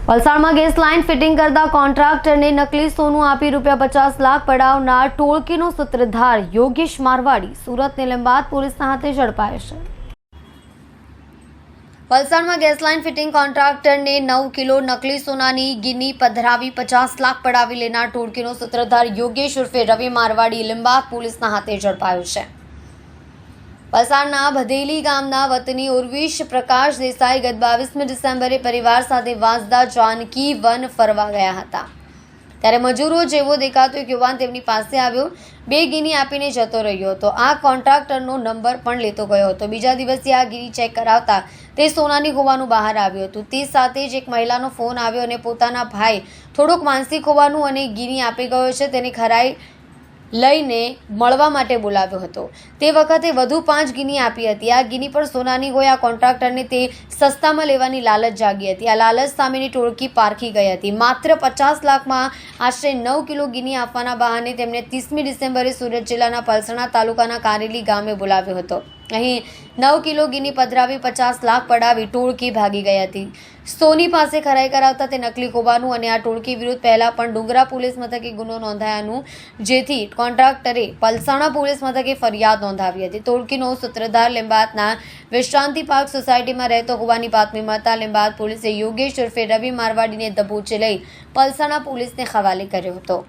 વલસાડમાં gas line fitting કરતા કોન્ટ્રાક્ટરને નકલી સોનું આપી ₹50 લાખ પડાવનાર ટોળકીનો સૂત્રધાર યોગેશ મારવાડી સુરત નિલંબાદ પોલીસના હાથે ઝડપાયો છે। વલસાડમાં ગેસ લાઇન ફિટિંગ કોન્ટ્રાક્ટરને 9 કિલો નકલી સોનાની ગીની પધરાવી 50 લાખ પડાવી લેનાર ટોળકીનો સૂત્રધાર યોગેશ ઉર્ફે રવિ મારવાડી લીંબાદ પોલીસના હાથે ઝડપાયો છે। વલસાડના ભદેલી ગામના વતની ઉર્વિશ પ્રકાશ દેસાઈ ગત 22મી ડિસેમ્બરે પરિવાર સાથે વાંસદા જાનકી વન ફરવા ગયા હતા। ત્યારે મજૂરો જેવો દેખાતો એક યુવાન તેમની પાસે આવ્યો, 2 ગીની આપીને જતો રહ્યો હતો। આ કોન્ટ્રાક્ટરનો નંબર પણ લેતો ગયો હતો। બીજા દિવસે આ ગીની ચેક કરાવતા તે સોનાની હોવાનું બહાર આવ્યું હતું। તે સાથે જ એક મહિલાનો ફોન આવ્યો અને પોતાના ભાઈ થોડોક માનસિક હોવાનું અને ગીની આપી ગયો છે તેને ખરાઈ લઈને મળવા માટે બોલાવ્યો હતો। તે વખતે વધુ 5 ગીની આપી હતી। આ ગીની પણ સોનાની હોય આ કોન્ટ્રાક્ટરને તે સસ્તામાં લેવાની લાલચ જાગી હતી। આ લાલચ સામેની ટોળકી પારખી ગઈ હતી। માત્ર 50 લાખમાં આશરે 9 કિલો ગીની આપવાના બહાને તેમણે 30મી ડિસેમ્બરે સુરત જિલ્લાના પલસાણા તાલુકાના કારેલી ગામે બોલાવ્યો હતો। અહીં 9 કિલો ગીની પધરાવી 50 લાખ પડાવી ટોળકી ભાગી ગઈ હતી। સોની પાસે ખરાઈ કરાવતા તે નકલી હોવાનું અને આ ટોળકી વિરુદ્ધ પહેલા પણ ડુંગરા પોલીસ મથકે ગુનો નોંધાયાનું, જેથી કોન્ટ્રાક્ટરે પલસાણા પોલીસ મથકે ફરિયાદ નોંધાવી હતી। ટોળકીનો સૂત્રધાર લીંબાદના વિશ્રાંતિ પાર્ક સોસાયટીમાં રહેતો હોવાની બાતમી મળતા લીંબાદ પોલીસે યોગેશ ઉર્ફે રવિ મારવાડીને દબોચી લઈ પલસાણા પોલીસને હવાલે કર્યો હતો।